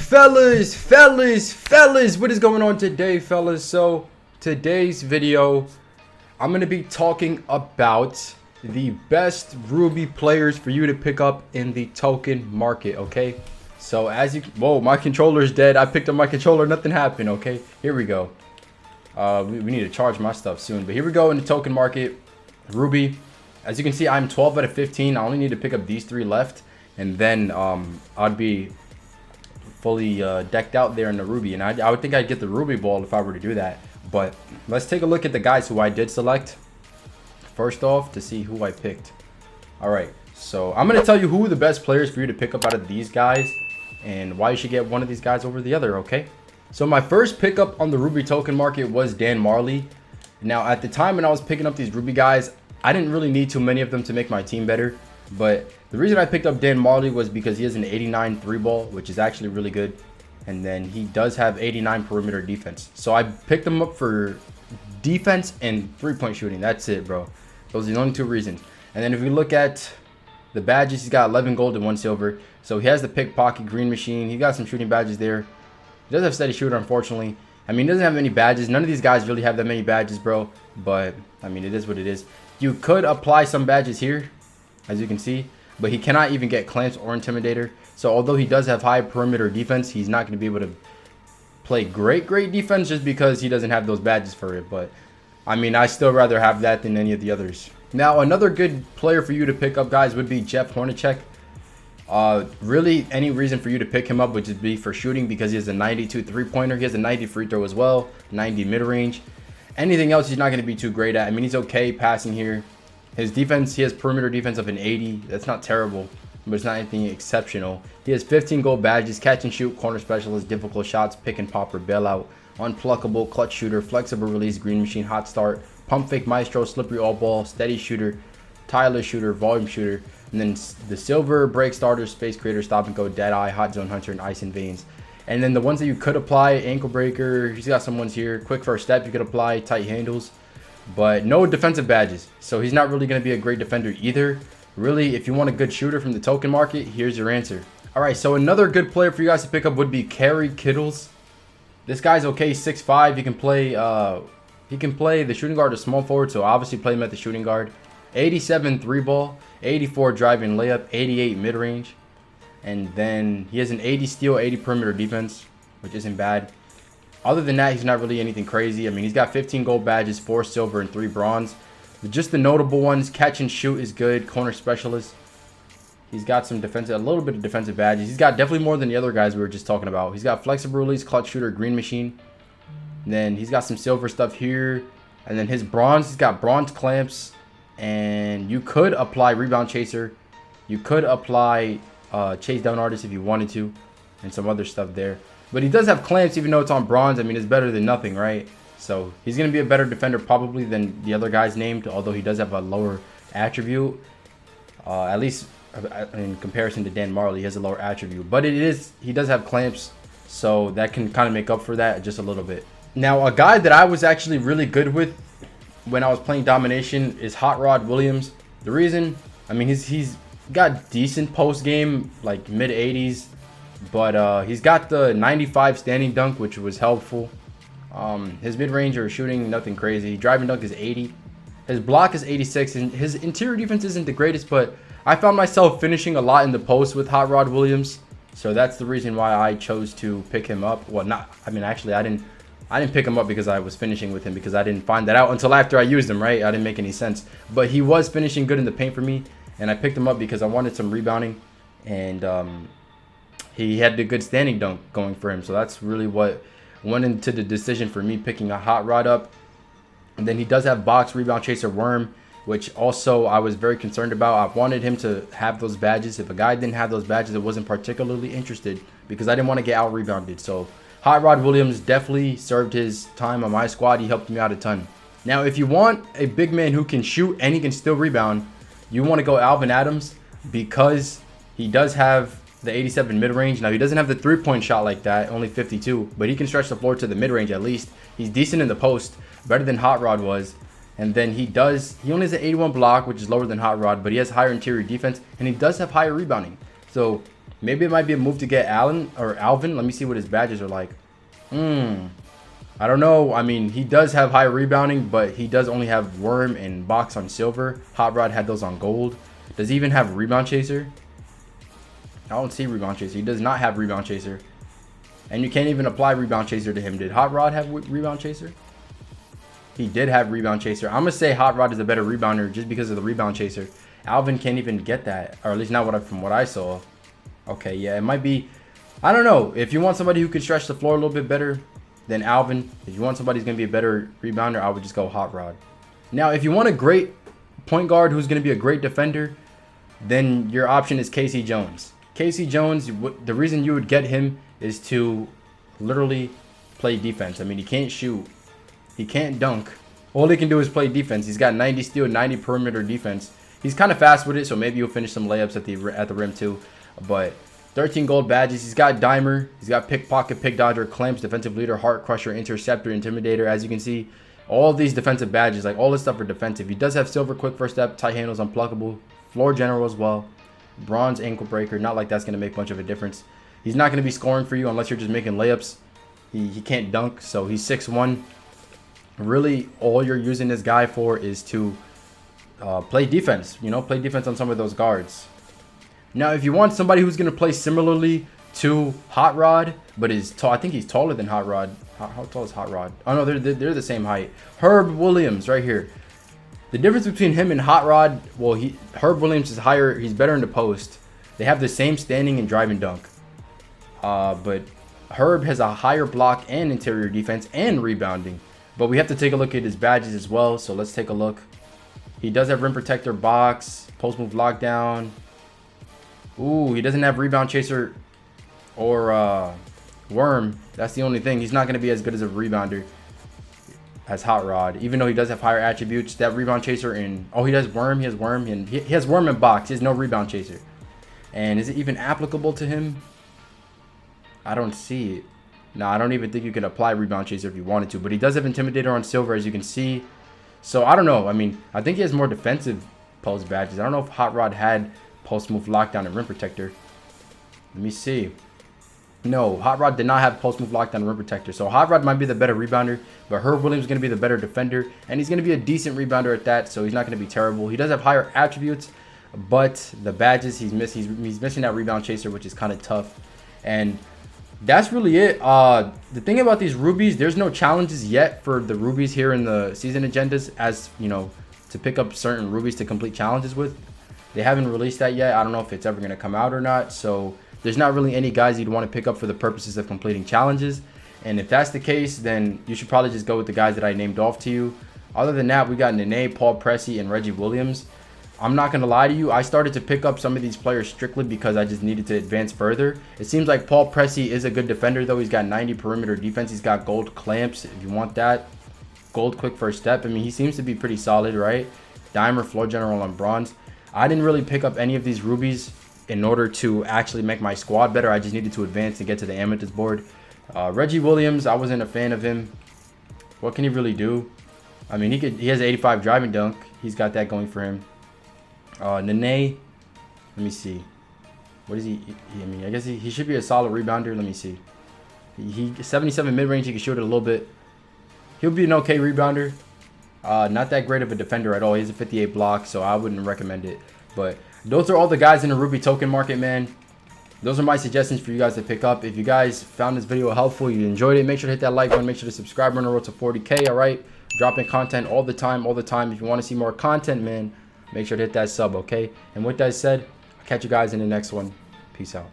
Fellas, what is going on today, fellas? So today's video, I'm gonna be talking about the best Ruby players for you to pick up in the token market. Okay, so as you whoa, my controller's dead. I picked up my controller, nothing happened. Okay, here we go. We need to charge my stuff soon, but here we go in the token market. Ruby, as you can see, I'm 12 out of 15. I only need to pick up these 3 left, and then I'd be fully decked out there in the Ruby, and I would think I'd get the Ruby ball if I were to do that. But let's take a look at the guys who I did select first off to see who I picked. All right, so I'm going to tell you who the best players for you to pick up out of these guys and why you should get one of these guys over the other. Okay, so my first pickup on the Ruby token market was Danley. Now at the time when I was picking up these Ruby guys, I didn't really need too many of them to make my team better. But the reason I picked up Danley was because he has an 89 3-ball, which is actually really good. And then he does have 89 perimeter defense. So I picked him up for defense and 3-point shooting. That's it, bro. Those are the only 2 reasons. And then if we look at the badges, he's got 11 gold and 1 silver. So he has the pickpocket, green machine. He got some shooting badges there. He does have steady shooter, unfortunately. I mean, he doesn't have many badges. None of these guys really have that many badges, bro. But, I mean, it is what it is. You could apply some badges here, as you can see, but he cannot even get clamps or intimidator. So although he does have high perimeter defense, he's not going to be able to play great defense just because he doesn't have those badges for it. But I mean, I still rather have that than any of the others. Now another good player for you to pick up, guys, would be Hornacek. Really any reason for you to pick him up would just be for shooting, because he has a 92 3-pointer. He has a 90 free throw as well, 90 mid-range. Anything else he's not going to be too great at. I mean, he's okay passing here. His defense, he has perimeter defense of an 80. That's not terrible, but it's not anything exceptional. He has 15 gold badges: catch and shoot, corner specialist, difficult shots, pick and pop or bailout, unpluckable, clutch shooter, flexible release, green machine, hot start, pump fake maestro, slippery all ball, steady shooter, tireless shooter, volume shooter, and then the silver, break starter, space creator, stop and go, dead eye, hot zone hunter, and ice and veins. And then the ones that you could apply: ankle breaker. He's got some ones here. Quick first step you could apply, tight handles. But no defensive badges, so he's not really going to be a great defender either. Really, if you want a good shooter from the token market, here's your answer. All right, so another good player for you guys to pick up would be Caris. This guy's okay, 6'5". He can play the shooting guard or small forward, so obviously play him at the shooting guard. 87 3-ball, 84 driving layup, 88 mid-range, and then he has an 80 steal, 80 perimeter defense, which isn't bad. Other than that, he's not really anything crazy. I mean, he's got 15 gold badges, 4 silver, and 3 bronze. Just the notable ones: catch and shoot is good, corner specialist. He's got some defensive, a little bit of defensive badges. He's got definitely more than the other guys we were just talking about. He's got flexible release, clutch shooter, green machine. And then he's got some silver stuff here. And then his bronze, he's got bronze clamps. And you could apply rebound chaser. You could apply chase down artist if you wanted to, and some other stuff there. But he does have clamps, even though it's on bronze. I mean, it's better than nothing, right? So he's going to be a better defender probably than the other guys named, although he does have a lower attribute. At least in comparison to Danley, he has a lower attribute. But he does have clamps, so that can kind of make up for that just a little bit. Now, a guy that I was actually really good with when I was playing domination is Hot Rod Williams. The reason, I mean, he's got decent post game, like mid 80s. But he's got the 95 standing dunk, which was helpful. His mid-range or shooting, nothing crazy. Driving dunk is 80. His block is 86, and his interior defense isn't the greatest, but I found myself finishing a lot in the post with Hot Rod Williams. So that's the reason why I chose to pick him up. Well, actually, I didn't pick him up because I was finishing with him, because I didn't find that out until after I used him, right? I didn't make any sense. But he was finishing good in the paint for me, and I picked him up because I wanted some rebounding, and he had the good standing dunk going for him. So that's really what went into the decision for me picking a Hot Rod up. And then he does have box, rebound chaser, worm, which also I was very concerned about. I wanted him to have those badges. If a guy didn't have those badges, I wasn't particularly interested, because I didn't want to get out rebounded. So Hot Rod Williams definitely served his time on my squad. He helped me out a ton. Now, if you want a big man who can shoot and he can still rebound, you want to go Alvin Adams, because he does have the 87 mid-range. Now, he doesn't have the 3-point shot like that, only 52, but he can stretch the floor to the mid-range at least. He's decent in the post, better than Hot Rod was. And then he only has an 81 block, which is lower than Hot Rod, but he has higher interior defense, and he does have higher rebounding. So Maybe it might be a move to get Alvin. Let me see what his badges are like. I don't know. I mean, he does have high rebounding, but he does only have worm and box on silver. Hot Rod had those on gold. Does he even have rebound chaser? I don't see rebound chaser. He does not have rebound chaser. And you can't even apply rebound chaser to him. Did Hot Rod have rebound chaser? He did have rebound chaser. I'm going to say Hot Rod is a better rebounder just because of the rebound chaser. Alvin can't even get that. Or at least not from what I saw. Okay, yeah, it might be. I don't know. If you want somebody who can stretch the floor a little bit better than Alvin, if you want somebody who's going to be a better rebounder, I would just go Hot Rod. Now, if you want a great point guard who's going to be a great defender, then your option is Casey Jones. Casey Jones, the reason you would get him is to literally play defense. I mean, he can't shoot. He can't dunk. All he can do is play defense. He's got 90 steal, 90 perimeter defense. He's kind of fast with it, so maybe he'll finish some layups at the rim too. But 13 gold badges. He's got Dimer. He's got Pickpocket, Pick Dodger, Clamps, Defensive Leader, Heart Crusher, Interceptor, Intimidator. As you can see, all of these defensive badges, like all this stuff are defensive. He does have Silver, Quick First Step, Tight Handles, Unpluckable, Floor General as well. Bronze Ankle Breaker. Not like that's going to make much of a difference. He's not going to be scoring for you unless you're just making layups. He can't dunk, so he's 6'1". Really, all you're using this guy for is to play defense. You know, play defense on some of those guards. Now, if you want somebody who's going to play similarly to Hot Rod, but is tall, I think he's taller than Hot Rod. How tall is Hot Rod? Oh, no, they're the same height. Herb Williams right here. The difference between him and Hot Rod, well, Herb Williams is higher. He's better in the post. They have the same standing and drive and dunk. But Herb has a higher block and interior defense and rebounding. But we have to take a look at his badges as well. So let's take a look. He does have rim protector, box, post move lockdown. Ooh, he doesn't have rebound chaser or worm. That's the only thing. He's not going to be as good as a rebounder as Hot Rod, even though he does have higher attributes. That rebound chaser and he does worm. He has worm and he has worm and box. He has no rebound chaser. And is it even applicable to him? I don't see it. No, I don't even think you can apply rebound chaser if you wanted to. But he does have Intimidator on silver, as you can see. So I don't know. I mean, I think he has more defensive post badges. I don't know if Hot Rod had post move lockdown and rim protector. Let me see. No, Hot Rod did not have post move lockdown and rim protector. So Hot Rod might be the better rebounder, but Herb Williams is going to be the better defender, and he's going to be a decent rebounder at that. So he's not going to be terrible. He does have higher attributes, but the badges he's missing that rebound chaser, which is kind of tough. And that's really it. The thing about these rubies, there's no challenges yet for the rubies here in the season agendas, as you know, to pick up certain rubies to complete challenges with. They haven't released that yet. I don't know if it's ever going to come out or not. So there's not really any guys you'd want to pick up for the purposes of completing challenges. And if that's the case, then you should probably just go with the guys that I named off to you. Other than that, we got Nene, Paul Pressey, and Reggie Williams. I'm not going to lie to you. I started to pick up some of these players strictly because I just needed to advance further. It seems like Paul Pressey is a good defender, though. He's got 90 perimeter defense. He's got gold clamps if you want that. Gold quick first step. I mean, he seems to be pretty solid, right? Dimer, floor general, and bronze. I didn't really pick up any of these rubies in order to actually make my squad better. I just needed to advance and get to the amethyst board. Reggie Williams, I wasn't a fan of him. What can he really do? I mean, he has 85 driving dunk. He's got that going for him. Nene, let me see. What is he? I mean, I guess he should be a solid rebounder. Let me see. He 77 mid-range. He can shoot it a little bit. He'll be an okay rebounder. Not that great of a defender at all. He has a 58 block, so I wouldn't recommend it. But those are all the guys in the Ruby token market, man. Those are my suggestions for you guys to pick up. If you guys found this video helpful, you enjoyed it, make sure to hit that like button. Make sure to subscribe. We're on the road to 40K, all right? Dropping content all the time, If you want to see more content, man, make sure to hit that sub, okay? And with that said, I'll catch you guys in the next one. Peace out.